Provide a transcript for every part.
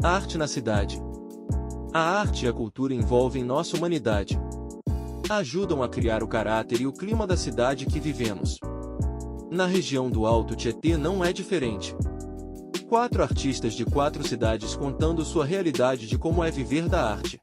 Arte na cidade. A arte e a cultura envolvem nossa humanidade. Ajudam a criar o caráter e o clima da cidade que vivemos. Na região do Alto Tietê não é diferente. 4 artistas de 4 cidades contando sua realidade de como é viver da arte.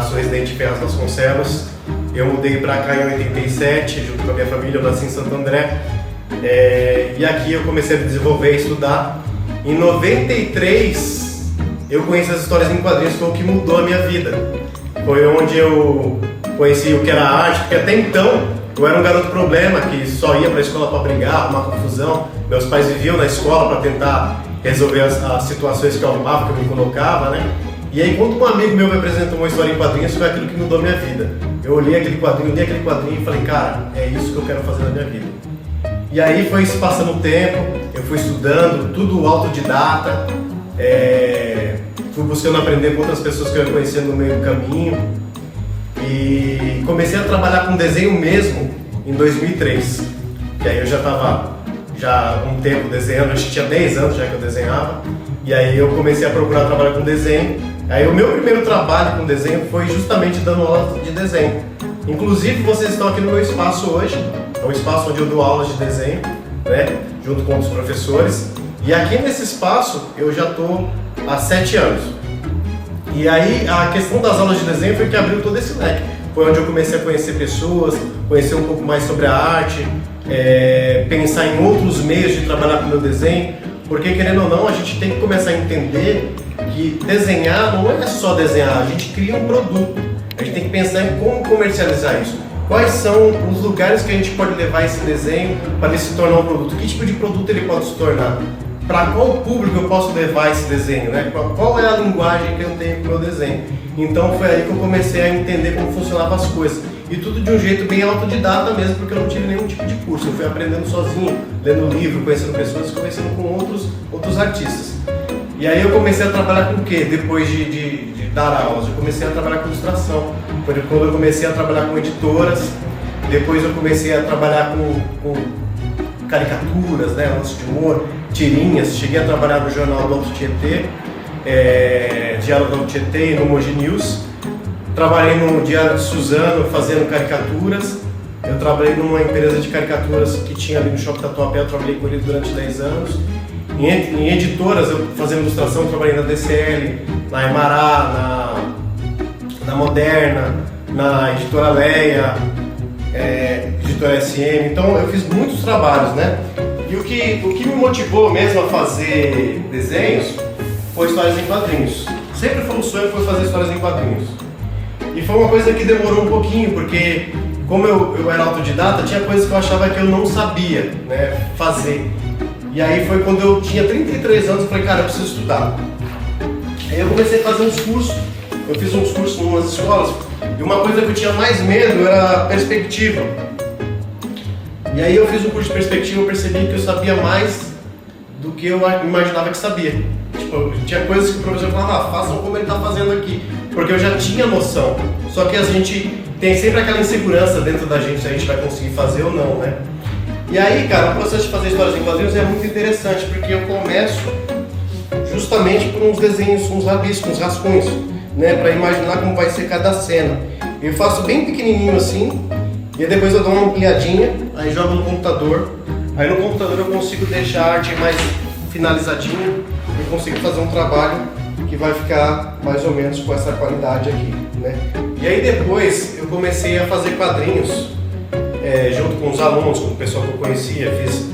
Sou residente de Ferraz Vasconcelos. Eu mudei para cá em 87, junto com a minha família, eu nasci em Santo André. E aqui eu comecei a me desenvolver e estudar. Em 93, eu conheci as histórias em quadrinhos, foi o que mudou a minha vida. Foi onde eu conheci o que era arte, porque até então eu era um garoto problema, que só ia para a escola para brigar, arrumar confusão. Meus pais viviam na escola para tentar resolver as situações que eu arrumava, que eu me colocava, né? E aí, quando um amigo meu me apresentou uma história em quadrinhos, foi aquilo que mudou a minha vida. Eu olhei aquele quadrinho, li aquele quadrinho e falei, cara, é isso que eu quero fazer na minha vida. E aí foi se passando o tempo, eu fui estudando, tudo autodidata, fui buscando aprender com outras pessoas que eu ia conhecendo no meio do caminho. E comecei a trabalhar com desenho mesmo em 2003. E aí eu já estava há um tempo desenhando, acho que tinha 10 anos já que eu desenhava. E aí eu comecei a procurar trabalhar com desenho. Aí o meu primeiro trabalho com desenho foi justamente dando aula de desenho. Inclusive vocês estão aqui no meu espaço hoje, é um espaço onde eu dou aulas de desenho, né, junto com outros professores. E aqui nesse espaço eu já estou há 7 anos. E aí a questão das aulas de desenho foi que abriu todo esse leque. Foi onde eu comecei a conhecer pessoas, conhecer um pouco mais sobre a arte, pensar em outros meios de trabalhar com o meu desenho. Porque, querendo ou não, a gente tem que começar a entender que desenhar não é só desenhar, a gente cria um produto. A gente tem que pensar em como comercializar isso. Quais são os lugares que a gente pode levar esse desenho para ele se tornar um produto? Que tipo de produto ele pode se tornar? Para qual público eu posso levar esse desenho, né? Qual é a linguagem que eu tenho com o meu desenho? Então foi aí que eu comecei a entender como funcionavam as coisas. E tudo de um jeito bem autodidata mesmo, porque eu não tive nenhum tipo de curso. Eu fui aprendendo sozinho, lendo livro, conhecendo pessoas, conhecendo com outros artistas. E aí eu comecei a trabalhar com o quê? Depois de dar aulas, eu comecei a trabalhar com ilustração. Foi quando eu comecei a trabalhar com editoras, depois eu comecei a trabalhar com caricaturas, né, lance de humor, tirinhas. Cheguei a trabalhar no Jornal do Alto Tietê, Diário do Alto Tietê e no Mogi News. Trabalhei no Diário de Suzano fazendo caricaturas. Eu trabalhei numa empresa de caricaturas que tinha ali no Shopping Tatuapé, eu trabalhei com ele durante 10 anos. Em editoras, eu fazendo ilustração, trabalhei na DCL, na Emará, na Moderna, na Editora Leia, Editora SM. Então eu fiz muitos trabalhos, né? E o que me motivou mesmo a fazer desenhos foi histórias em quadrinhos. Sempre foi um sonho fazer histórias em quadrinhos. E foi uma coisa que demorou um pouquinho, porque como eu era autodidata, tinha coisas que eu achava que eu não sabia, né, fazer. E aí foi quando eu tinha 33 anos, eu falei, cara, eu preciso estudar. Aí eu comecei a fazer uns cursos, eu fiz uns cursos em umas escolas, e uma coisa que eu tinha mais medo era perspectiva. E aí eu fiz um curso de perspectiva, eu percebi que eu sabia mais do que eu imaginava que sabia. Tipo, tinha coisas que o professor falava, façam como ele está fazendo aqui, porque eu já tinha noção. Só que a gente tem sempre aquela insegurança dentro da gente se a gente vai conseguir fazer ou não, né? E aí, cara, o processo de fazer histórias em quadrinhos é muito interessante, porque eu começo justamente por uns desenhos, uns rabiscos, uns rascunhos, né, para imaginar como vai ser cada cena. Eu faço bem pequenininho assim, e aí depois eu dou uma ampliadinha, aí jogo no computador. Aí no computador eu consigo deixar a arte mais finalizadinha, eu consigo fazer um trabalho que vai ficar mais ou menos com essa qualidade aqui, né? E aí depois eu comecei a fazer quadrinhos junto com os alunos, com o pessoal que eu conhecia, fiz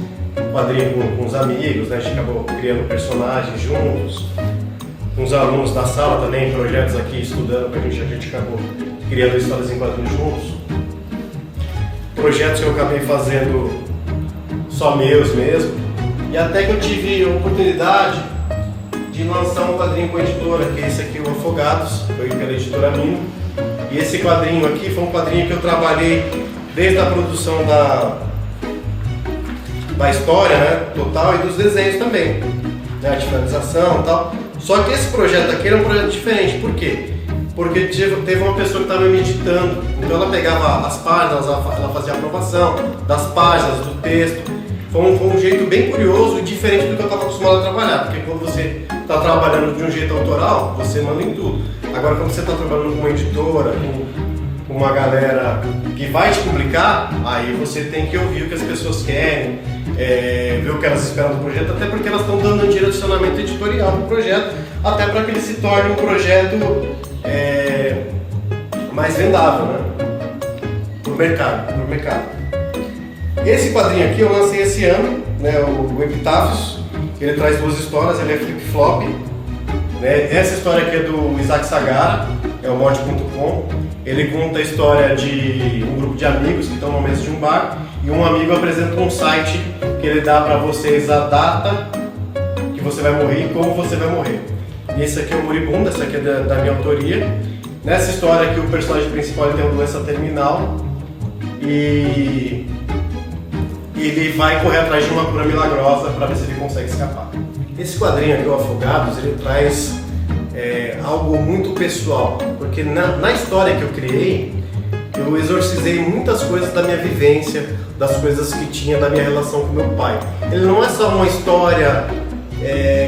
quadrinho com os amigos, né? A gente acabou criando personagens juntos, com os alunos da sala também, projetos aqui estudando, a gente acabou criando histórias em quadrinhos juntos. Projetos que eu acabei fazendo só meus mesmo, e até que eu tive a oportunidade de lançar um quadrinho com a editora, que é esse aqui, o Afogados, foi pela editora Mino. E esse quadrinho aqui foi um quadrinho que eu trabalhei desde a produção da história, né, total, e dos desenhos também, né, a finalização e tal. Só que esse projeto aqui era um projeto diferente, por quê? Porque teve uma pessoa que estava me editando, então ela pegava as páginas, ela fazia a aprovação das páginas, do texto. Foi um jeito bem curioso e diferente do que eu estava acostumado a trabalhar, porque quando você está trabalhando de um jeito autoral, você manda em tudo. Agora, quando você está trabalhando com uma editora, com uma galera que vai te publicar, aí você tem que ouvir o que as pessoas querem, ver o que elas esperam do projeto, até porque elas estão dando um direcionamento editorial para o projeto, até para que ele se torne um projeto mais vendável, né? Pro mercado. Esse quadrinho aqui eu lancei esse ano, né, o Epitáfios. Ele traz duas histórias, ele é flip-flop. Né? Essa história aqui é do Isaac Sagara, é o mod.com. Ele conta a história de um grupo de amigos que estão numa mesa de um bar e um amigo apresenta um site que ele dá para vocês a data que você vai morrer e como você vai morrer. E esse aqui é o Moribundo, essa aqui é da minha autoria. Nessa história aqui o personagem principal ele tem uma doença terminal e ele vai correr atrás de uma cura milagrosa para ver se ele consegue escapar. Esse quadrinho aqui, o Afogados, ele traz algo muito pessoal, porque na história que eu criei, eu exorcizei muitas coisas da minha vivência, das coisas que tinha da minha relação com meu pai. Ele não é só uma história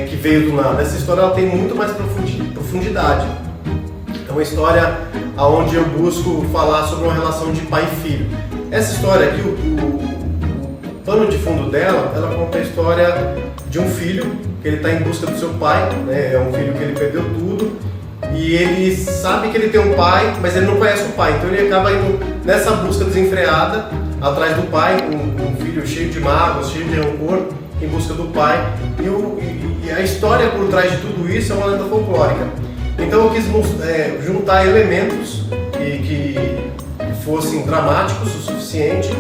que veio do nada, essa história ela tem muito mais profundidade. É uma história onde eu busco falar sobre uma relação de pai e filho. Essa história aqui, o pano de fundo dela, ela conta a história de um filho que ele está em busca do seu pai, né? É um filho que ele perdeu tudo e ele sabe que ele tem um pai, mas ele não conhece o pai, então ele acaba indo nessa busca desenfreada atrás do pai, um filho cheio de mágoas, cheio de rancor, em busca do pai. E a história por trás de tudo isso é uma lenda folclórica. Então eu quis juntar elementos que fossem dramáticos o suficiente,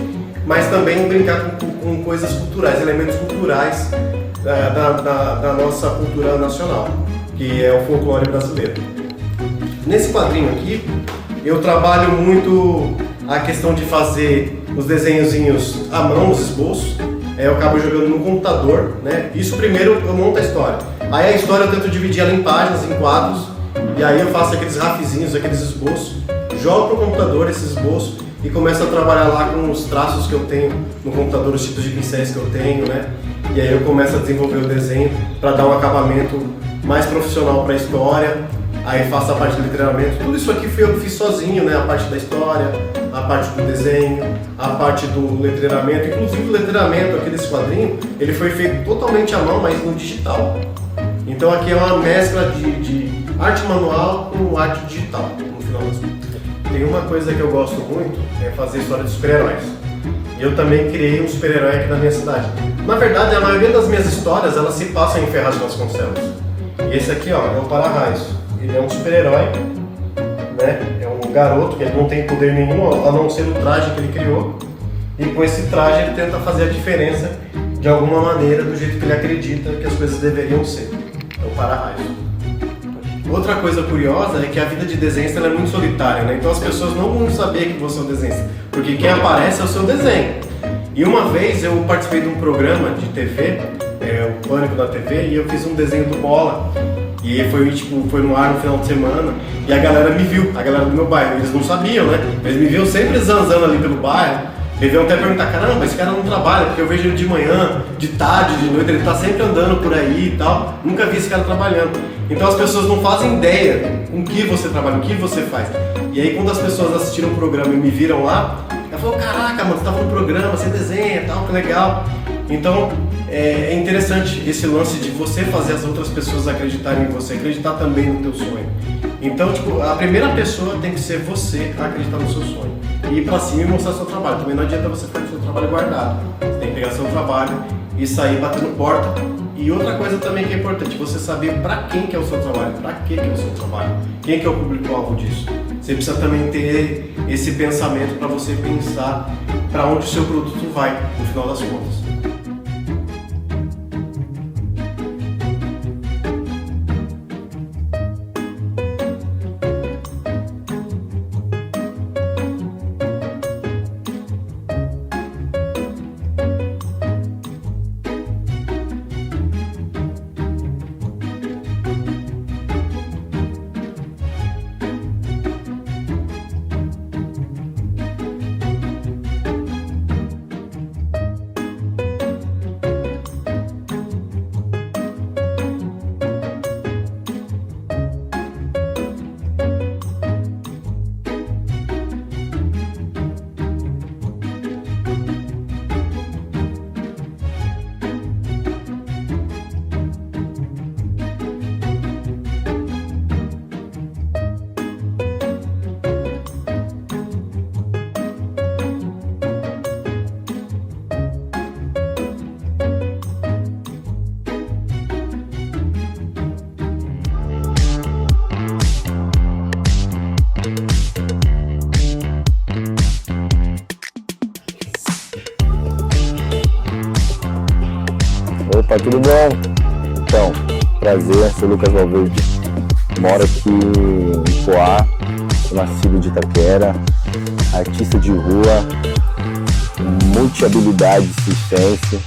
mas também brincar com coisas culturais, elementos culturais da nossa cultura nacional, que é o folclore brasileiro. Nesse quadrinho aqui, eu trabalho muito a questão de fazer os desenhozinhos à mão, os esboços. Eu acabo jogando no computador, né? Isso primeiro eu monto a história. Aí a história eu tento dividir ela em páginas, em quadros, e aí eu faço aqueles rafizinhos, aqueles esboços, jogo pro computador esses esboços e começo a trabalhar lá com os traços que eu tenho no computador, os tipos de pincéis que eu tenho, né? E aí eu começo a desenvolver o desenho para dar um acabamento mais profissional para a história. Aí faço a parte do letreiramento. Tudo isso aqui eu fiz sozinho, né? A parte da história, a parte do desenho, a parte do letreiramento. Inclusive o letreiramento aqui desse quadrinho, ele foi feito totalmente à mão, mas no digital. Então aqui é uma mescla de arte manual com arte digital, no final das contas. Tem uma coisa que eu gosto muito, é fazer história de super-heróis. E eu também criei um super-herói aqui na minha cidade. Na verdade, a maioria das minhas histórias, elas se passam em Ferraz de Vasconcelos. E esse aqui, ó, é o Para-Raios. Ele é um super-herói, né? É um garoto que ele não tem poder nenhum, a não ser o traje que ele criou. E com esse traje ele tenta fazer a diferença de alguma maneira, do jeito que ele acredita que as coisas deveriam ser. É o Para-Raios. Outra coisa curiosa é que a vida de desenhista ela é muito solitária, né? Então as pessoas não vão saber que você é um desenhista, porque quem aparece é o seu desenho. E uma vez eu participei de um programa de TV, o Pânico da TV, e eu fiz um desenho do Bola. E foi no ar no final de semana, e a galera me viu, a galera do meu bairro. Eles não sabiam, né? Eles me viam sempre zanzando ali pelo bairro. Eles iam até perguntar, caramba, esse cara não trabalha, porque eu vejo ele de manhã, de tarde, de noite, ele tá sempre andando por aí e tal. Nunca vi esse cara trabalhando. Então as pessoas não fazem ideia com que você trabalha, o que você faz. E aí quando as pessoas assistiram o programa e me viram lá, ela falou, caraca, mano, você tá no programa, você desenha e tal, que legal. Então é interessante esse lance de você fazer as outras pessoas acreditarem em você, acreditar também no teu sonho. Então, tipo, a primeira pessoa tem que ser você a acreditar no seu sonho. E ir pra cima e mostrar seu trabalho. Também não adianta você ficar com seu trabalho guardado. Você tem que pegar seu trabalho e sair batendo porta. E outra coisa também que é importante, você saber pra quem que é o seu trabalho, pra que que é o seu trabalho, quem que é o público-alvo disso. Você precisa também ter esse pensamento para você pensar para onde o seu produto vai, no final das contas. Opa, tudo bom? Então, prazer, sou Lucas Valverde, moro aqui em Poá, sou nascido de Itaquera, artista de rua, multi-habilidade e circense,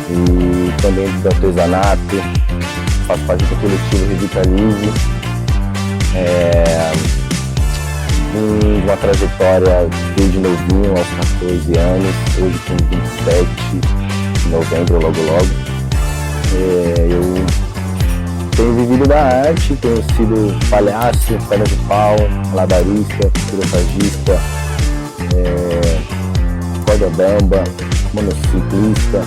e também do artesanato, faço parte do coletivo Revitalize, vim de uma trajetória desde novinho, aos 14 anos, hoje com 27, em novembro, logo. Eu tenho vivido da arte, tenho sido palhaço, perna de pau, malabarista, hidrofagista, corda bamba, monociclista.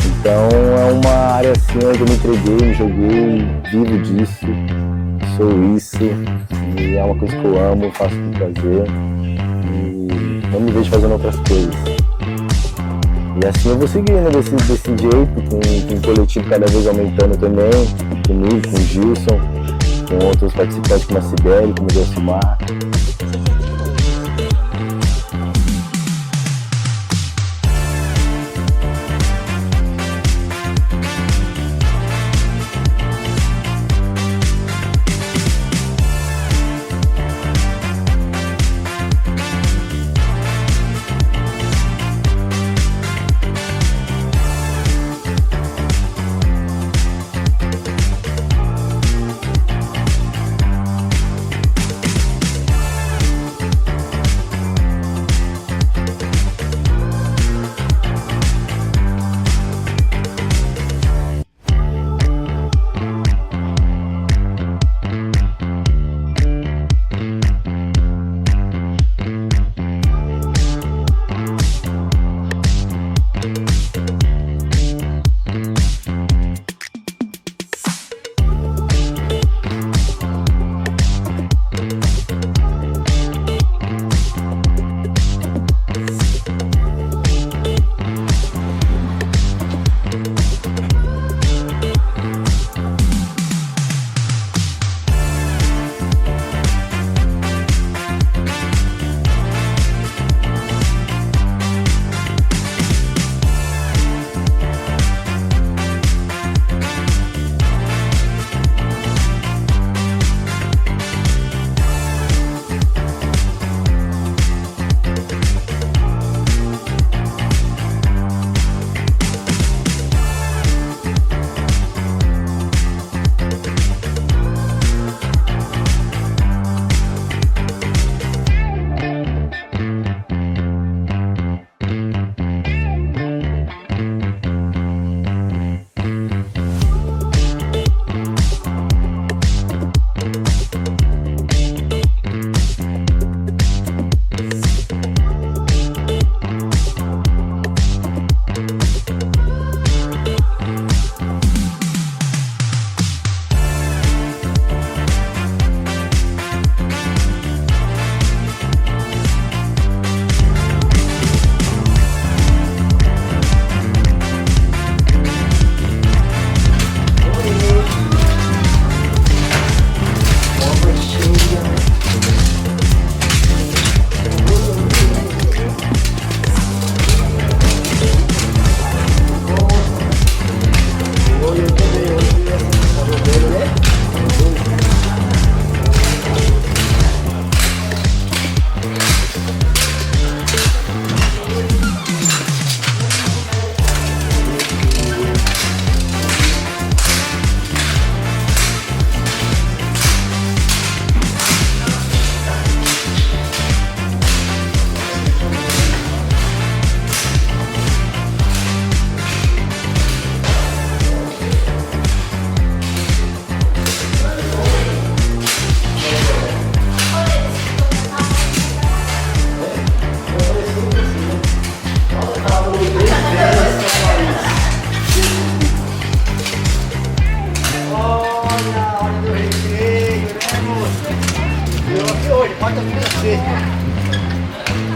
Então é uma área assim onde eu me entreguei, me joguei, vivo disso, sou isso, e é uma coisa que eu amo, faço com prazer e não me vejo fazendo outras coisas. E assim eu vou seguindo desse jeito, com o coletivo cada vez aumentando também, comigo, com o Gilson, com outros participantes como a Sibeli, como o Delcimar.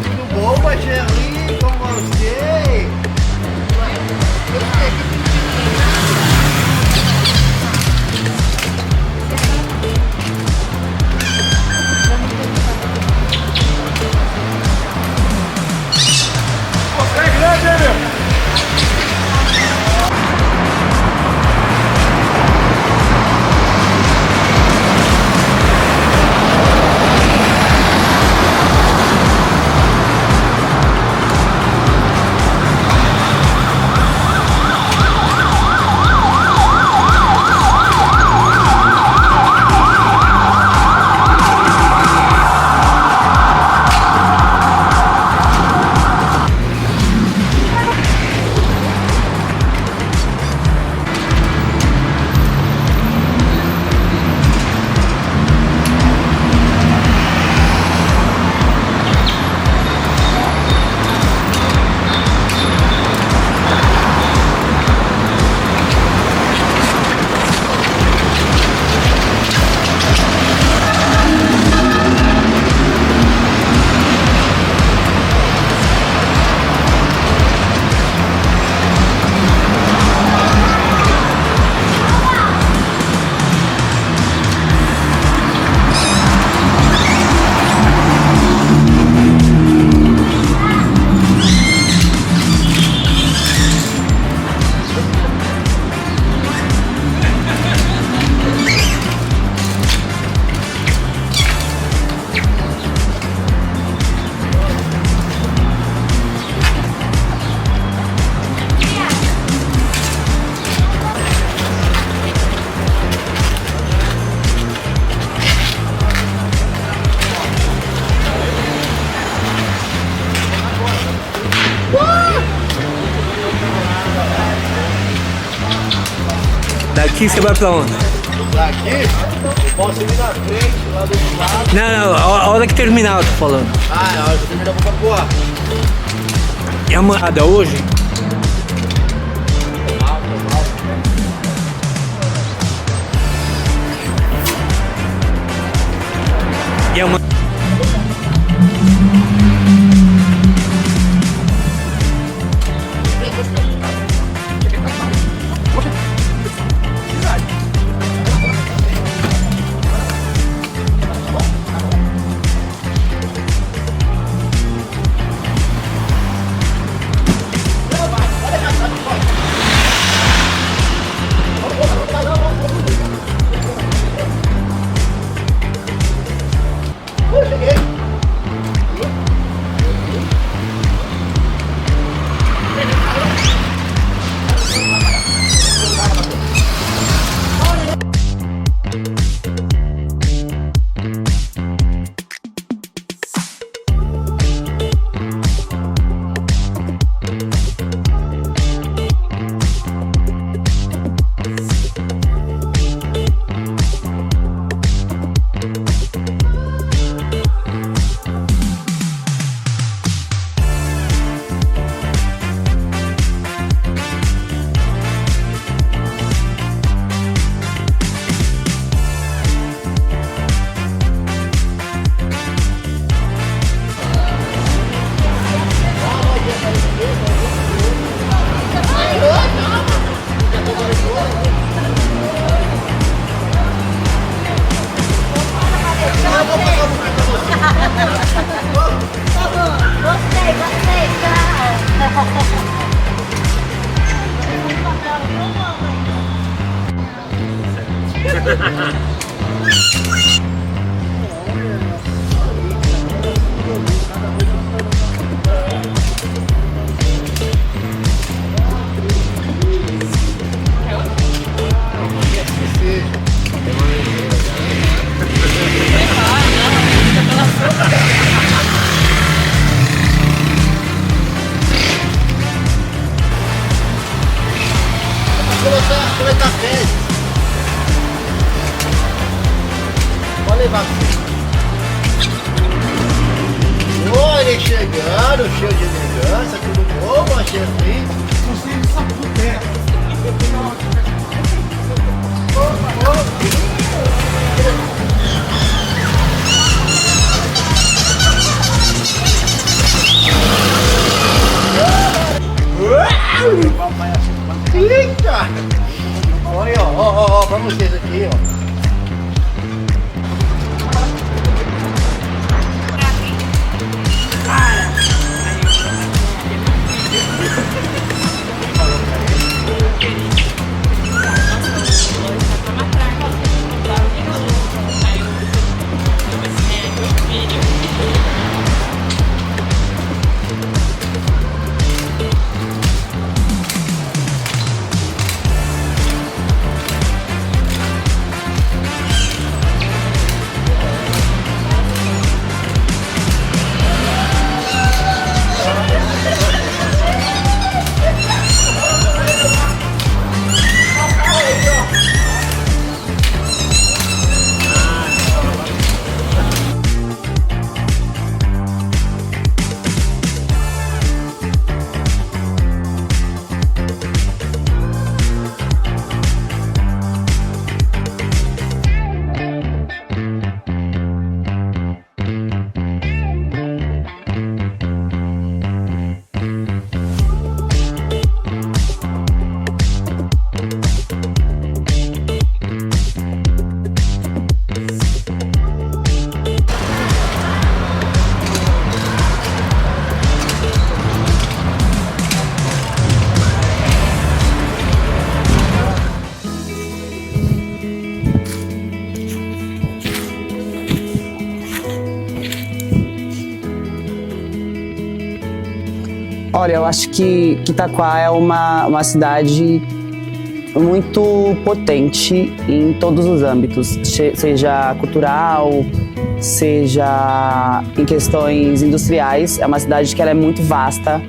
Tudo bom, Marcelinho? Como você? Você é grande, hein, meu? Daqui você vai pra onde? Daqui, eu posso ir na frente, lá do outro lado. Não, a hora que terminar eu tô falando. Ah, a hora que eu terminar eu vou pra Poá. E a manhada hoje? E a manhada? Aproveitar férias. Pode levar. Olha, chegando, cheio de elegância, tudo bom, chefe? Você sabe do teto. Eita! Olha, ó, pra vocês aqui, ó. Olha, eu acho que Itaquá é uma cidade muito potente em todos os âmbitos, seja cultural, seja em questões industriais. É uma cidade que ela é muito vasta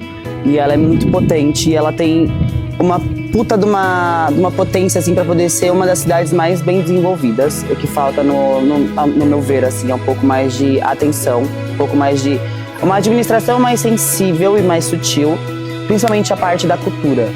e ela é muito potente e ela tem uma puta de uma potência assim para poder ser uma das cidades mais bem desenvolvidas. O que falta no meu ver assim é um pouco mais de atenção, um pouco mais de uma administração mais sensível e mais sutil, principalmente a parte da cultura.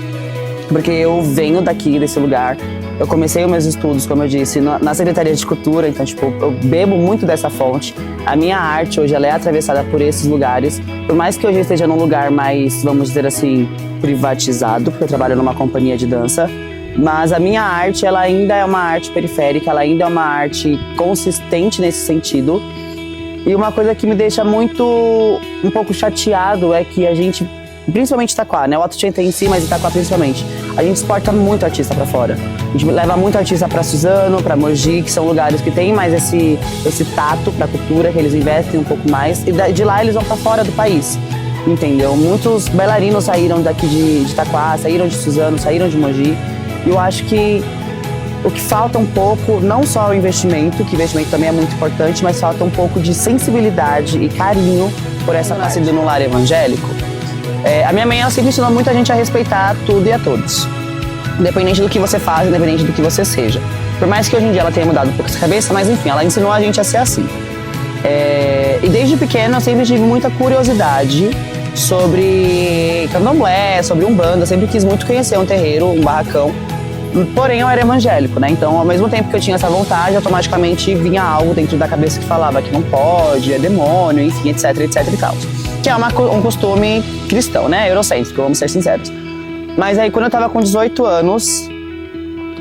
Porque eu venho daqui, desse lugar, eu comecei os meus estudos, como eu disse, na Secretaria de Cultura, então, tipo, eu bebo muito dessa fonte. A minha arte hoje, ela é atravessada por esses lugares. Por mais que hoje eu esteja num lugar mais, vamos dizer assim, privatizado, porque eu trabalho numa companhia de dança, mas a minha arte, ela ainda é uma arte periférica, ela ainda é uma arte consistente nesse sentido. E uma coisa que me deixa um pouco chateado é que a gente, principalmente Itaquá, né? O Alto Tietê em si, mas Itaquá principalmente, a gente exporta muito artista pra fora. A gente leva muito artista pra Suzano, pra Mogi, que são lugares que têm mais esse tato pra cultura, que eles investem um pouco mais. E de lá eles vão pra fora do país, entendeu? Muitos bailarinos saíram daqui de Itaquá, saíram de Suzano, saíram de Mogi. E eu acho que o que falta um pouco, não só o investimento, que o investimento também é muito importante, mas falta um pouco de sensibilidade e carinho por essa nascida no lar evangélico. A minha mãe, ela sempre ensinou muita gente a respeitar tudo e a todos, independente do que você faz, independente do que você seja. Por mais que hoje em dia ela tenha mudado um pouco essa cabeça, mas enfim, ela ensinou a gente a ser assim. E desde pequena eu sempre tive muita curiosidade sobre candomblé, sobre umbanda, eu sempre quis muito conhecer um terreiro, um barracão. Porém, eu era evangélico, né? Então, ao mesmo tempo que eu tinha essa vontade, automaticamente vinha algo dentro da cabeça que falava que não pode, é demônio, enfim, etc e tal. Que é um costume cristão, né? Eurocêntrico, vamos ser sinceros. Mas aí, quando eu tava com 18 anos,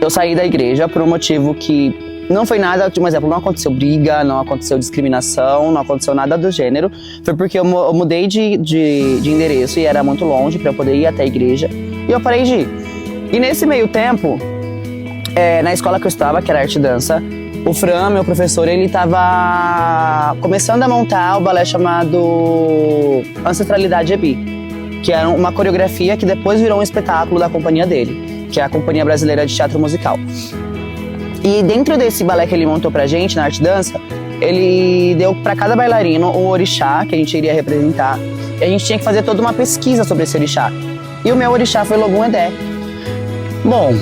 eu saí da igreja por um motivo que não foi nada, por exemplo, não aconteceu briga, não aconteceu discriminação, não aconteceu nada do gênero. Foi porque eu mudei de endereço e era muito longe pra eu poder ir até a igreja. E eu parei de ir. E nesse meio tempo, na escola que eu estava, que era arte e dança, o Fran, meu professor, ele estava começando a montar o balé chamado Ancestralidade Ebi, que era uma coreografia que depois virou um espetáculo da companhia dele, que é a Companhia Brasileira de Teatro Musical. E dentro desse balé que ele montou pra gente, na arte e dança, ele deu para cada bailarino um orixá que a gente iria representar, e a gente tinha que fazer toda uma pesquisa sobre esse orixá. E o meu orixá foi Logum Edé. Bom,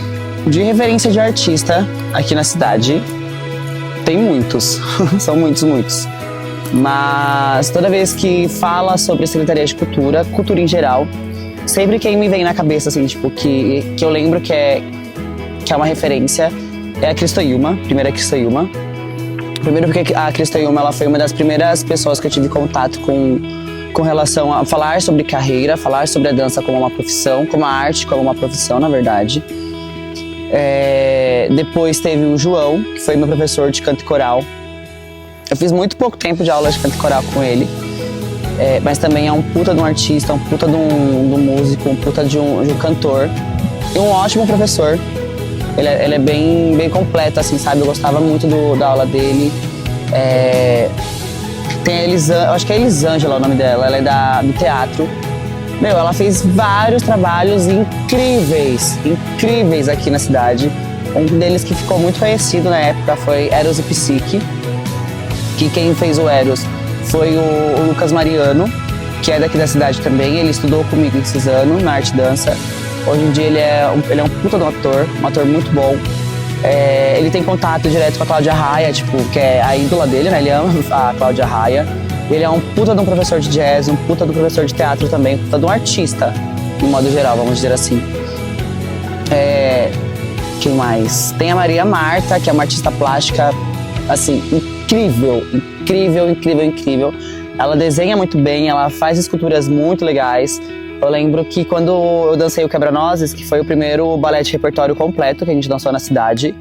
de referência de artista aqui na cidade, tem muitos, são muitos. Mas toda vez que fala sobre a Secretaria de Cultura, cultura em geral, sempre quem me vem na cabeça, assim, tipo, que eu lembro que é uma referência, é a Cristoilma, primeira Cristoilma. Primeiro porque a Cristoilma, ela foi uma das primeiras pessoas que eu tive contato com com relação a falar sobre carreira, falar sobre a dança como uma profissão, como a arte como uma profissão, na verdade. Depois teve o João, que foi meu professor de canto e coral. Eu fiz muito pouco tempo de aula de canto e coral com ele, mas também é um puta de um artista, um puta de um músico, um puta de um cantor e um ótimo professor. Ele é bem completo, assim, sabe? Eu gostava muito da aula dele. Tem a Elisângela, eu acho que é Elisângela o nome dela, ela é do teatro. Ela fez vários trabalhos incríveis aqui na cidade. Um deles que ficou muito conhecido na época foi Eros e Psique, que quem fez o Eros foi o Lucas Mariano, que é daqui da cidade também. Ele estudou comigo em Suzano, na arte dança. Hoje em dia ele é um puta de um ator muito bom. Ele tem contato direto com a Cláudia Raia, que é a ídola dele, né? Ele ama a Cláudia Raia. Ele é um puta de um professor de jazz, um puta de um professor de teatro também, um puta de um artista, no modo geral, vamos dizer assim. Quem mais? Tem a Maria Marta, que é uma artista plástica, assim, incrível. Ela desenha muito bem, ela faz esculturas muito legais. Eu lembro que quando eu dancei o Quebra-Nozes, que foi o primeiro balé de repertório completo que a gente dançou na cidade,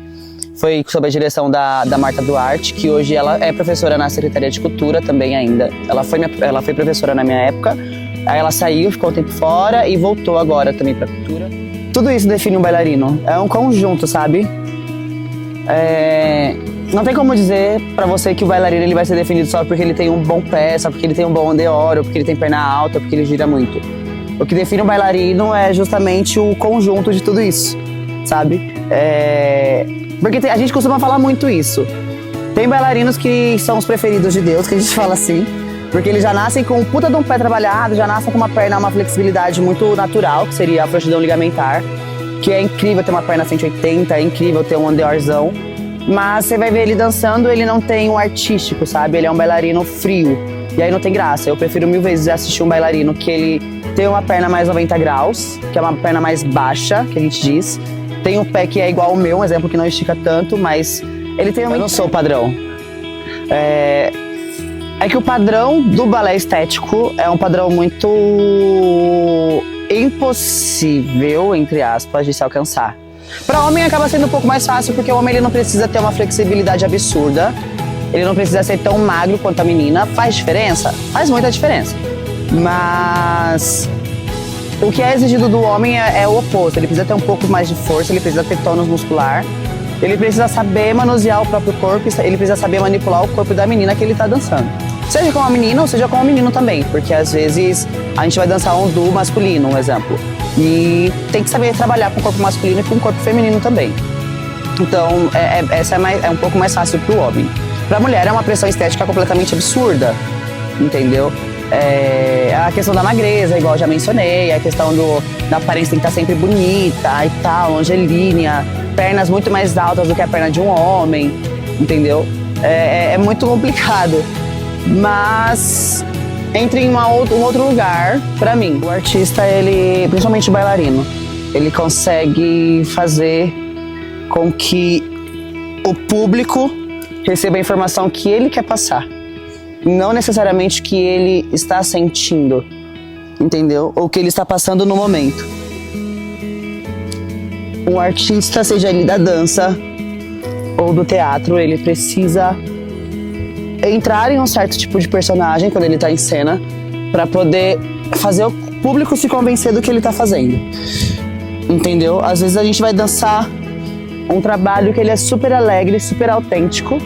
foi sob a direção da Marta Duarte, que hoje ela é professora na Secretaria de Cultura também ainda. Ela foi professora na minha época, aí ela saiu, ficou um tempo fora e voltou agora também pra cultura. Tudo isso define um bailarino, é um conjunto, sabe? Não tem como dizer pra você que o bailarino ele vai ser definido só porque ele tem um bom pé, só porque ele tem um bom andeoro, porque ele tem perna alta, porque ele gira muito. O que define um bailarino é justamente o conjunto de tudo isso, sabe? Porque a gente costuma falar muito isso. Tem bailarinos que são os preferidos de Deus, que a gente fala assim, porque eles já nascem com um puta de um pé trabalhado, já nascem com uma perna, uma flexibilidade muito natural, que seria a frouxidão ligamentar, que é incrível ter uma perna 180, é incrível ter um andeorzão, mas você vai ver ele dançando, ele não tem o artístico, sabe? Ele é um bailarino frio, e aí não tem graça. Eu prefiro 1000 vezes assistir um bailarino que ele tem uma perna mais 90 graus, que é uma perna mais baixa, que a gente diz. Tem um pé que é igual ao meu, um exemplo que não estica tanto, mas ele tem uma... Eu não sou o padrão. É que o padrão do balé estético é um padrão muito impossível, entre aspas, de se alcançar. Para homem acaba sendo um pouco mais fácil, porque o homem ele não precisa ter uma flexibilidade absurda, ele não precisa ser tão magro quanto a menina. Faz diferença? Faz muita diferença. Mas o que é exigido do homem é o oposto. Ele precisa ter um pouco mais de força, ele precisa ter tônus muscular, ele precisa saber manusear o próprio corpo, ele precisa saber manipular o corpo da menina que ele está dançando. Seja com a menina ou seja com o menino também, porque às vezes a gente vai dançar um duo masculino, um exemplo. E tem que saber trabalhar com o corpo masculino e com o corpo feminino também. Então, essa é um pouco mais fácil para o homem. Para a mulher é uma pressão estética completamente absurda, entendeu? A questão da magreza, igual eu já mencionei, a questão da aparência tem que estar sempre bonita e tal, longelínea, pernas muito mais altas do que a perna de um homem, entendeu? É muito complicado, mas entra em um outro lugar, pra mim. O artista, ele, principalmente o bailarino, ele consegue fazer com que o público receba a informação que ele quer passar. Não necessariamente que ele está sentindo, entendeu? Ou que ele está passando no momento. Um artista, seja ele da dança ou do teatro, ele precisa entrar em um certo tipo de personagem quando ele está em cena para poder fazer o público se convencer do que ele está fazendo, entendeu? Às vezes a gente vai dançar um trabalho que ele é super alegre, super autêntico,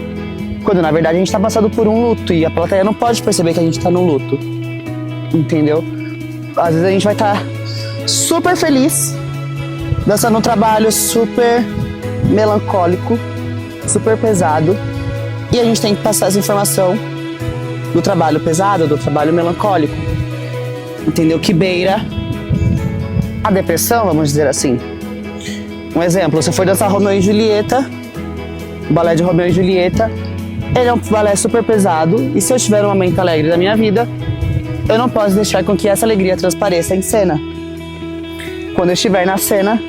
quando na verdade a gente está passando por um luto e a plateia não pode perceber que a gente está num luto, entendeu? Às vezes a gente vai estar super feliz, dançando um trabalho super melancólico, super pesado, e a gente tem que passar essa informação do trabalho pesado, do trabalho melancólico, entendeu? Que beira a depressão, vamos dizer assim. Um exemplo, se for dançar Romeu e Julieta, o balé de Romeu e Julieta, ele é um balé super pesado, e se eu tiver um momento alegre da minha vida, eu não posso deixar com que essa alegria transpareça em cena. Quando eu estiver na cena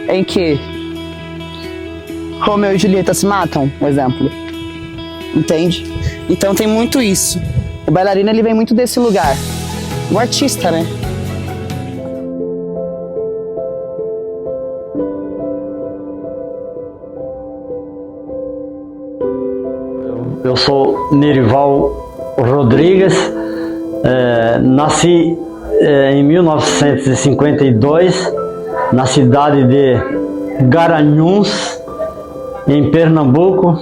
em que Romeu e Julieta se matam, um exemplo, entende? Então tem muito isso. O bailarino ele vem muito desse lugar, o artista, né? Eu sou Nerival Rodrigues, nasci em 1952 na cidade de Garanhuns, em Pernambuco,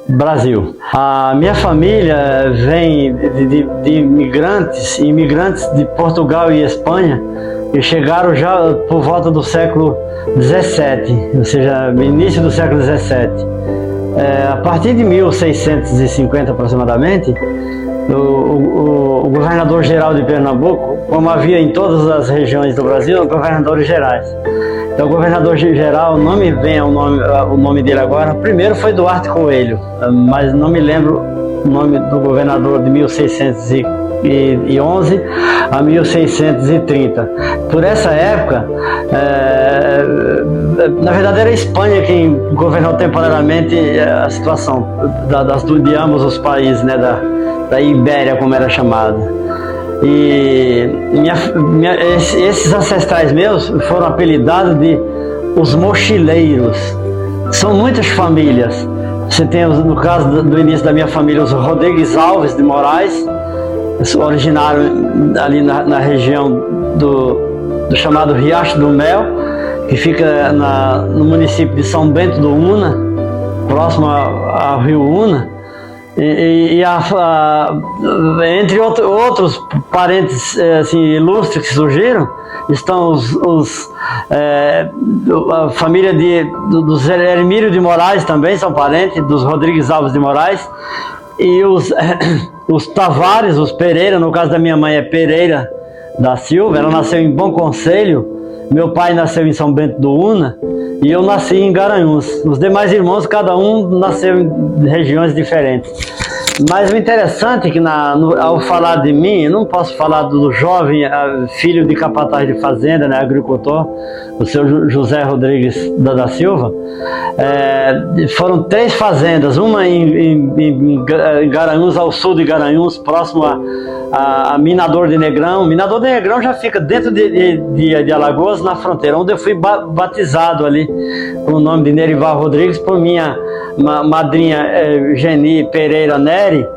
Brasil. A minha família vem de imigrantes de Portugal e Espanha, que chegaram já por volta do século XVII, ou seja, início do século XVII. A partir de 1650 aproximadamente, o governador-geral de Pernambuco, como havia em todas as regiões do Brasil, governadores gerais. Então, o governador-geral, não me vem o nome dele agora, primeiro foi Duarte Coelho, mas não me lembro o nome do governador de 1611 a 1630. Por essa época, na verdade era a Espanha quem governou temporariamente a situação de ambos os países, né, da Ibéria, como era chamado. E esses ancestrais meus foram apelidados de os mochileiros. São muitas famílias. Você tem, no caso do início da minha família, os Rodrigues Alves de Moraes, originário ali na região do chamado Riacho do Mel, que fica no município de São Bento do Una, próximo ao rio Una. Entre outros parentes assim, ilustres que surgiram, estão a família dos Hermílio de Moraes, também são parentes dos Rodrigues Alves de Moraes, e os Tavares, os Pereira, no caso da minha mãe é Pereira da Silva, ela nasceu em Bom Conselho, meu pai nasceu em São Bento do Una, e eu nasci em Garanhuns. Os demais irmãos, cada um nasceu em regiões diferentes. Mas o interessante é que ao falar de mim, eu não posso falar do jovem filho de capataz de fazenda, né, agricultor, o seu José Rodrigues da Silva. Foram 3 fazendas, uma em Garanhuns, ao sul de Garanhuns, próximo a Minador de Negrão. Minador de Negrão já fica dentro de Alagoas, na fronteira, onde eu fui batizado ali com o nome de Nerival Rodrigues por minha madrinha Geni Pereira Neri,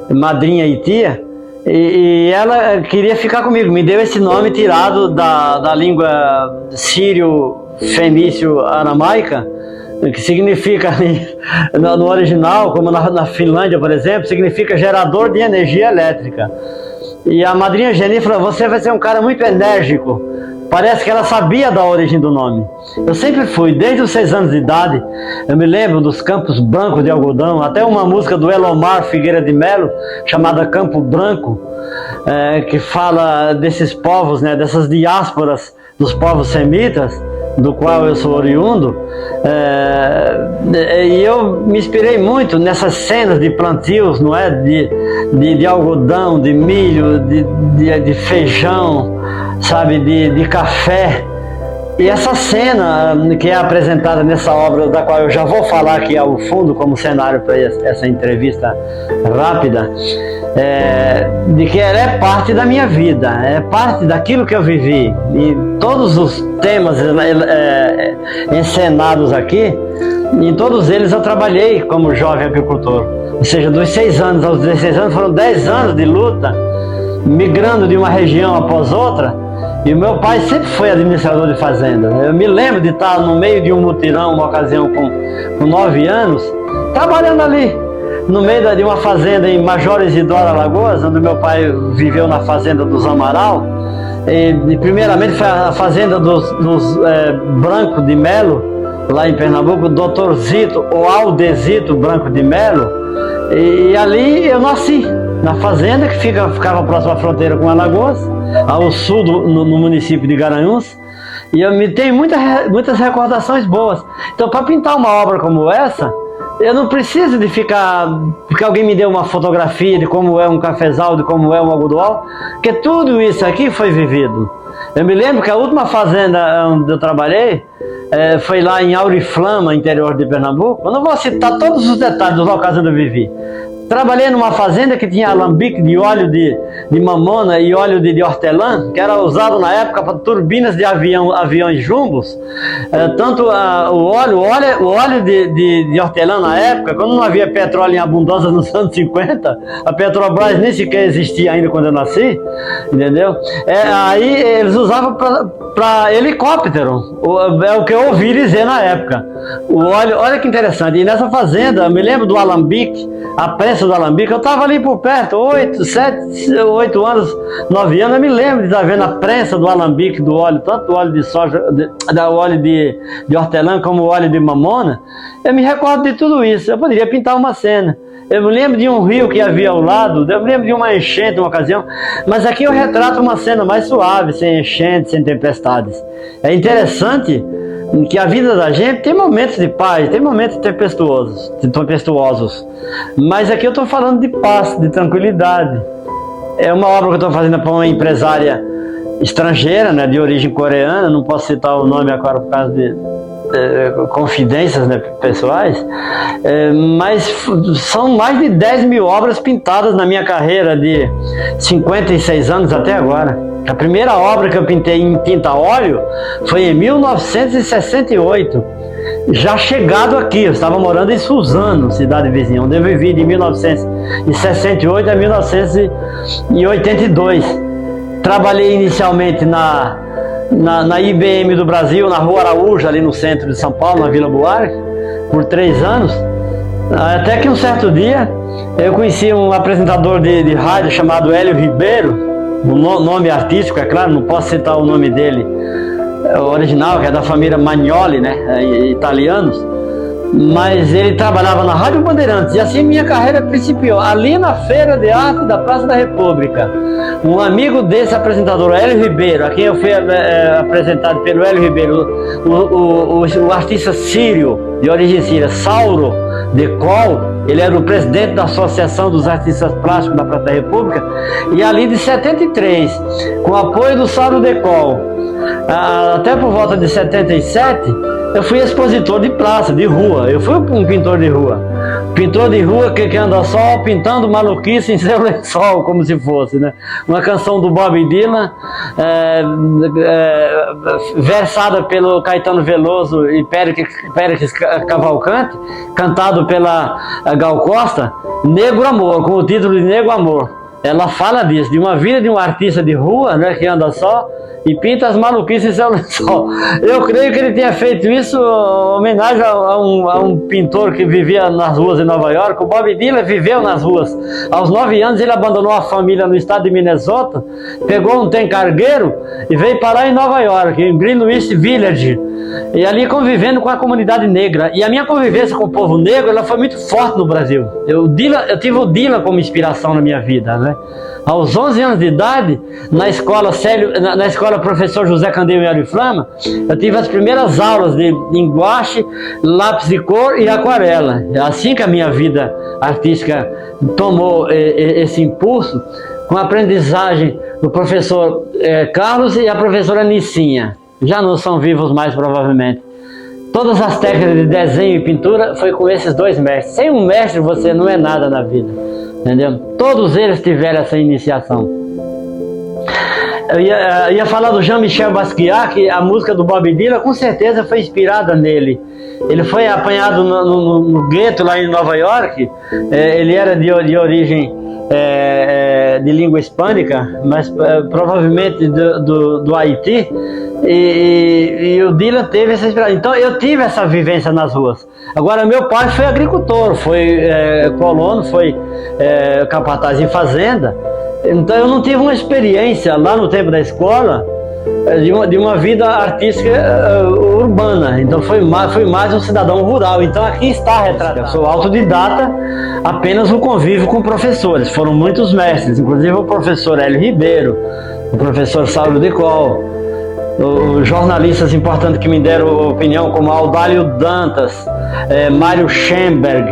madrinha e tia, e ela queria ficar comigo, me deu esse nome tirado da língua sírio-fenício-aramaica, que significa, no original, como na Finlândia, por exemplo, significa gerador de energia elétrica. E a madrinha Geni falou: você vai ser um cara muito enérgico. Parece que ela sabia da origem do nome. Eu sempre fui, desde os 6 anos de idade, eu me lembro dos campos brancos de algodão, até uma música do Elomar Figueira de Melo, chamada Campo Branco, que fala desses povos, né, dessas diásporas dos povos semitas, do qual eu sou oriundo, e eu me inspirei muito nessas cenas de plantios, não é, de algodão, de milho, de feijão, sabe, de café. E essa cena que é apresentada nessa obra, da qual eu já vou falar aqui ao fundo como cenário para essa entrevista rápida, de que ela é parte da minha vida, é parte daquilo que eu vivi. E todos os temas encenados aqui, em todos eles eu trabalhei como jovem agricultor. Ou seja, dos 6 anos aos 16 anos foram 10 anos de luta, migrando de uma região após outra. E o meu pai sempre foi administrador de fazenda. Eu me lembro de estar no meio de um mutirão, uma ocasião com 9 anos, trabalhando ali, no meio de uma fazenda em Major Isidoro, Alagoas, onde meu pai viveu na fazenda dos Amaral. E primeiramente foi a fazenda dos Branco de Melo, lá em Pernambuco, Dr. Zito ou Aldezito Branco de Melo. E ali eu nasci, na fazenda que ficava próxima à fronteira com Alagoas, ao sul no município de Garanhuns. E eu me tenho muitas recordações boas. Então, para pintar uma obra como essa, eu não preciso de porque alguém me deu uma fotografia de como é um cafezal, de como é um algodoal, porque tudo isso aqui foi vivido. Eu me lembro que a última fazenda onde eu trabalhei foi lá em Auriflama, interior de Pernambuco. Eu não vou citar todos os detalhes dos locais onde eu vivi, Trabalhei numa fazenda que tinha alambique de óleo de mamona e óleo de hortelã, que era usado na época para turbinas de aviões jumbos. Tanto o óleo de hortelã na época, quando não havia petróleo em abundância nos anos 50, a Petrobras nem sequer existia ainda quando eu nasci, entendeu? Aí eles usavam para helicóptero, é o que eu ouvi dizer na época. O óleo, olha que interessante, e nessa fazenda, eu me lembro do alambique, a prensa do alambique, eu estava ali por perto, 8 anos, 9 anos, eu me lembro de estar vendo a prensa do alambique, do óleo, tanto do óleo de soja, do óleo de hortelã como o óleo de mamona. Eu me recordo de tudo isso, eu poderia pintar uma cena. Eu me lembro de um rio que havia ao lado, eu me lembro de uma enchente, uma ocasião, mas aqui eu retrato uma cena mais suave, sem enchentes, sem tempestades. É interessante que a vida da gente tem momentos de paz, tem momentos tempestuosos, mas aqui eu estou falando de paz, de tranquilidade. É uma obra que eu estou fazendo para uma empresária estrangeira, né, de origem coreana, não posso citar o nome agora por causa de confidências, né, pessoais, mas são mais de 10 mil obras pintadas na minha carreira de 56 anos até agora. A primeira obra que eu pintei em tinta a óleo foi em 1968, já chegado aqui. Eu estava morando em Suzano, cidade vizinha, onde eu vivi de 1968 a 1982. Trabalhei inicialmente na IBM do Brasil, na Rua Araújo, ali no centro de São Paulo, na Vila Buarque, por 3 anos. Até que um certo dia eu conheci um apresentador de rádio chamado Hélio Ribeiro, o nome artístico, é claro, não posso citar o nome dele original, que é da família Magnoli, né, italianos, mas ele trabalhava na Rádio Bandeirantes, e assim minha carreira principiou, ali na Feira de Arte da Praça da República. Um amigo desse apresentador, Hélio Ribeiro, a quem eu fui apresentado pelo Hélio Ribeiro, o artista sírio, de origem síria, Sauro Decol, ele era o presidente da Associação dos Artistas Plásticos da Praça da República, e ali de 73, com o apoio do Sauro Decol, até por volta de 77, eu fui expositor de praça, de rua. Eu fui um pintor de rua. Pintor de rua que anda só pintando maluquice em seu lençol, como se fosse, né? Uma canção do Bob Dylan, versada pelo Caetano Veloso e Péricles Cavalcante, cantado pela Gal Costa, Negro Amor, com o título de Negro Amor. Ela fala disso, de uma vida de um artista de rua, né, que anda só e pinta as maluquices em seu lençol. Eu creio que ele tenha feito isso em homenagem a um pintor que vivia nas ruas de Nova York. O Bob Dylan viveu nas ruas. Aos 9 anos ele abandonou a família no estado de Minnesota, pegou um trem cargueiro e veio parar em Nova York, em Greenwich Village, e ali convivendo com a comunidade negra. E a minha convivência com o povo negro, ela foi muito forte no Brasil. Eu tive o Dylan como inspiração na minha vida, né? Aos 11 anos de idade, na escola Professor José Candeu em Ariflama, eu tive as primeiras aulas de guache, lápis de cor e aquarela. É assim que a minha vida artística tomou esse impulso, com a aprendizagem do professor Carlos e a professora Nicinha. Já não são vivos mais, provavelmente. Todas as técnicas de desenho e pintura foi com esses 2 mestres. Sem um mestre você não é nada na vida, entendeu? Todos eles tiveram essa iniciação. Eu ia falar do Jean-Michel Basquiat, que a música do Bob Dylan com certeza foi inspirada nele. Ele foi apanhado no gueto lá em Nova York. Ele era de origem de língua hispânica, mas provavelmente do Haiti. E o Dylan teve essa inspiração. Então eu tive essa vivência nas ruas. Agora, meu pai foi agricultor, foi colono, foi capataz em fazenda. Então eu não tive uma experiência lá no tempo da escola de uma vida artística urbana. Então fui mais um cidadão rural. Então aqui está retratado. Eu sou autodidata, apenas o convívio com professores. Foram muitos mestres, inclusive o professor Hélio Ribeiro, o professor Sauro Decol, os jornalistas importantes que me deram opinião, como Audálio Dantas, Mário Schemberg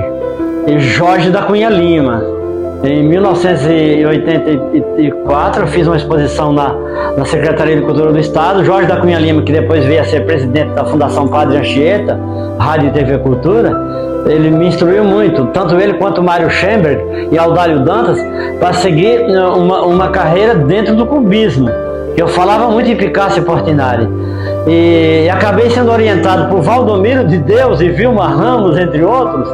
e Jorge da Cunha Lima. Em 1984 eu fiz uma exposição na Secretaria de Cultura do Estado. Jorge da Cunha Lima, que depois veio a ser presidente da Fundação Padre Anchieta, Rádio e TV Cultura, ele me instruiu muito, tanto ele quanto o Mário Schemberg e Audálio Dantas, para seguir uma carreira dentro do cubismo. Eu falava muito em Picasso e Portinari. E acabei sendo orientado por Valdomiro de Deus e Vilma Ramos, entre outros,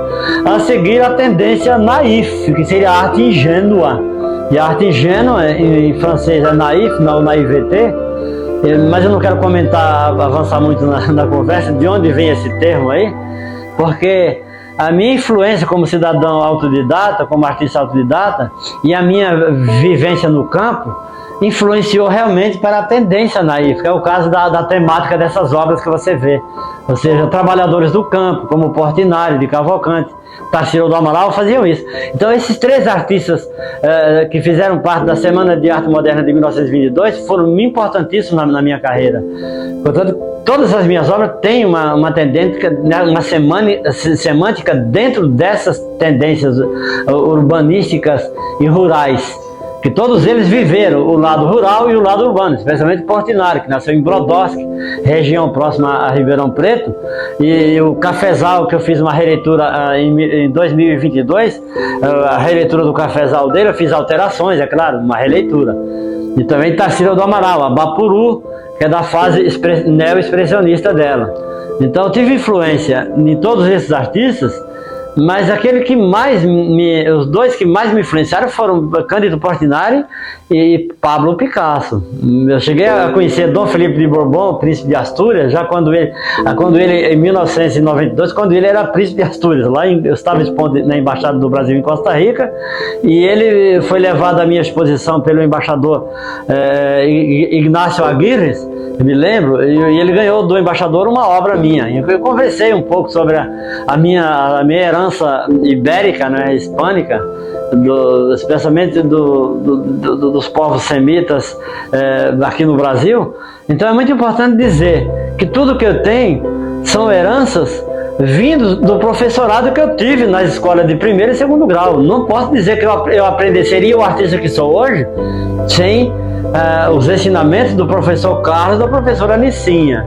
a seguir a tendência naïf, que seria a arte ingênua. E a arte ingênua, em francês, é naïf, não naïveté. Mas eu não quero comentar, avançar muito na conversa, de onde vem esse termo aí, porque a minha influência como cidadão autodidata, como artista autodidata, e a minha vivência no campo, influenciou realmente para a tendência naif, que é o caso da temática dessas obras que você vê. Ou seja, trabalhadores do campo, como Portinari, de Cavalcante, Tarsila do Amaral, faziam isso. Então esses três artistas que fizeram parte da Semana de Arte Moderna de 1922 foram importantíssimos na minha carreira. Portanto, todas as minhas obras têm uma tendência, uma semântica dentro dessas tendências urbanísticas e rurais, que todos eles viveram o lado rural e o lado urbano, especialmente Portinari, que nasceu em Brodowski, região próxima a Ribeirão Preto, e o Cafezal, que eu fiz uma releitura em 2022, a releitura do Cafezal dele, eu fiz alterações, é claro, uma releitura. E também Tarsila do Amaral, a Bapuru, que é da fase neo-expressionista dela. Então eu tive influência em todos esses artistas, mas aquele que mais os dois que mais me influenciaram foram Cândido Portinari e Pablo Picasso. Eu cheguei a conhecer Dom Felipe de Bourbon, príncipe de Astúrias, já quando ele em 1992, quando ele era príncipe de Astúrias. Lá eu estava expondo na Embaixada do Brasil em Costa Rica, e ele foi levado à minha exposição pelo embaixador Ignácio Aguirre, eu me lembro, e ele ganhou do embaixador uma obra minha. Eu conversei um pouco sobre a minha herança ibérica, né, hispânica, especialmente dos povos semitas aqui no Brasil. Então é muito importante dizer que tudo que eu tenho são heranças vindos do professorado que eu tive nas escolas de primeiro e segundo grau. Não posso dizer que eu seria o artista que sou hoje sem os ensinamentos do professor Carlos e da professora Nicinha.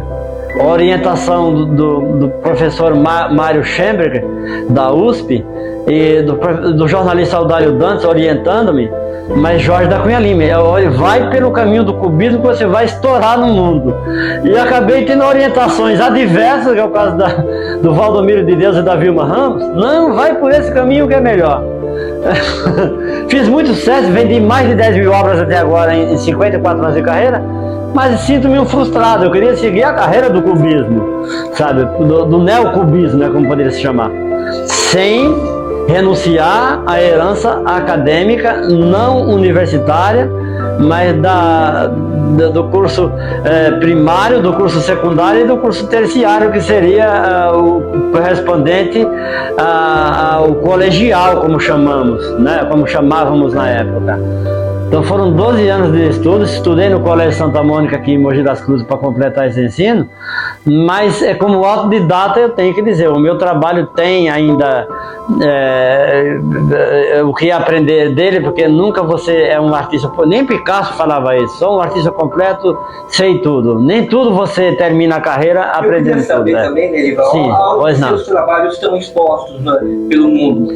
A orientação do professor Mário Schemberg, da USP, e do jornalista Audálio Dantas orientando-me, mas Jorge da Cunha Lima, vai pelo caminho do cubismo que você vai estourar no mundo. E acabei tendo orientações adversas, que é o caso do Valdomiro de Deus e da Vilma Ramos. Não, vai por esse caminho que é melhor. Fiz muito sucesso, vendi mais de 10 mil obras até agora em 54 anos de carreira, mas sinto-me um frustrado. Eu queria seguir a carreira do cubismo, sabe, do neocubismo, né, como poderia se chamar, sem renunciar à herança acadêmica não universitária, mas do curso primário, do curso secundário e do curso terciário, que seria o correspondente ao colegial, como chamamos, né, como chamávamos na época. Então foram 12 anos de estudos, estudei no Colégio Santa Mônica aqui em Mogi das Cruzes para completar esse ensino, mas como autodidata eu tenho que dizer, o meu trabalho tem ainda o que aprender dele, porque nunca você é um artista, nem Picasso falava isso, sou um artista completo, sei tudo, nem tudo você termina a carreira aprendendo tudo. Eu queria saber também, Nerival, pois não. Seus trabalhos estão expostos, né, pelo mundo.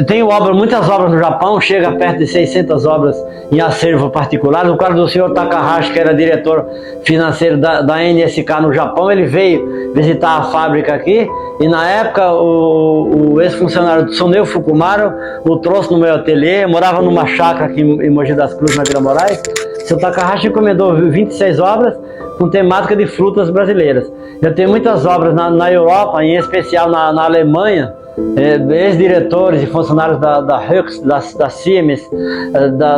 Tenho muitas obras no Japão, chega perto de 600 obras em acervo particular. No caso do senhor Takahashi, que era diretor financeiro da NSK no Japão, ele veio visitar a fábrica aqui, e na época o ex-funcionário Tsuneo Fukumaro o trouxe no meu ateliê. Eu morava numa chácara aqui em Mogi das Cruzes, na Vila Moraes. O senhor Takahashi encomendou 26 obras com temática de frutas brasileiras. Eu tenho muitas obras na Europa, em especial na Alemanha, ex-diretores e funcionários da Hux, da Siemens,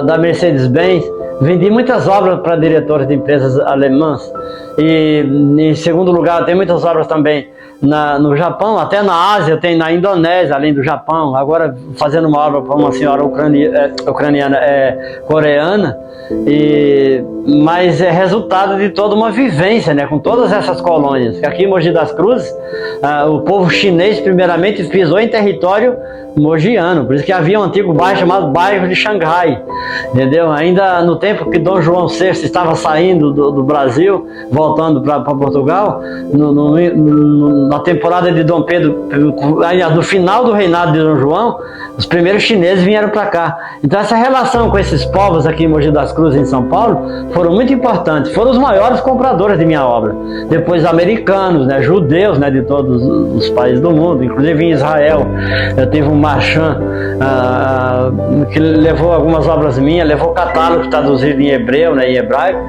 da Mercedes-Benz. Vendi muitas obras para diretores de empresas alemãs. E em segundo lugar, tem muitas obras também no Japão, até na Ásia, eu tenho na Indonésia, além do Japão, agora fazendo uma obra para uma senhora coreana, e mas é resultado de toda uma vivência, né, com todas essas colônias. Aqui em Mogi das Cruzes, o povo chinês primeiramente pisou em território mogiano, por isso que havia um antigo bairro chamado bairro de Xangai, entendeu? Ainda no tempo que Dom João VI estava saindo do Brasil, voltando para Portugal, na temporada de Dom Pedro, no final do reinado de Dom João, os primeiros chineses vieram para cá. Então essa relação com esses povos aqui em Mogi das Cruzes, em São Paulo, foram muito importantes, foram os maiores compradores de minha obra. Depois americanos, né, judeus, né, de todos os países do mundo, inclusive em Israel, eu tive um marchand que levou algumas obras minhas, levou catálogo traduzido em hebreu, né, em hebraico.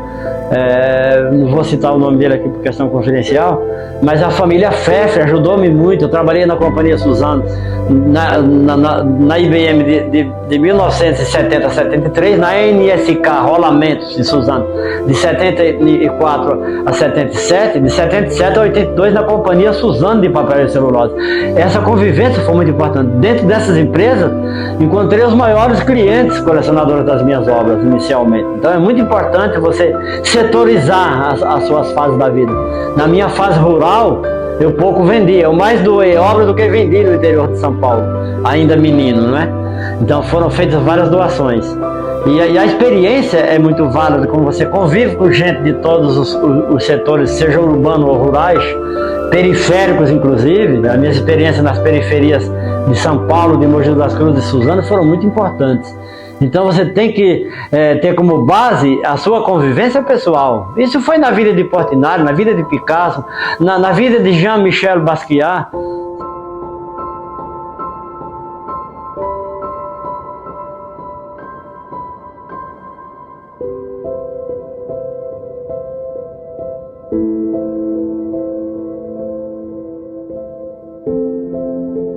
Não vou citar o nome dele aqui por questão confidencial, mas a família Pfeffer ajudou-me muito. Eu trabalhei na Companhia Suzano na IBM de 1970 a 73, na NSK Rolamentos de Suzano de 74 a 77, de 77 a 82 na Companhia Suzano de Papel e Celulose. Essa convivência foi muito importante. Dentro dessas empresas encontrei os maiores clientes colecionadores das minhas obras inicialmente. Então é muito importante você setorizar as suas fases da vida. Na minha fase rural, eu pouco vendia, eu mais doei obra do que vendi no interior de São Paulo, ainda menino, né? Então foram feitas várias doações. E a experiência é muito válida, como você convive com gente de todos os setores, sejam urbanos ou rurais, periféricos inclusive. A minha experiência nas periferias de São Paulo, de Mogi das Cruzes e Suzano foram muito importantes. Então você tem que ter como base a sua convivência pessoal. Isso foi na vida de Portinari, na vida de Picasso, na vida de Jean-Michel Basquiat.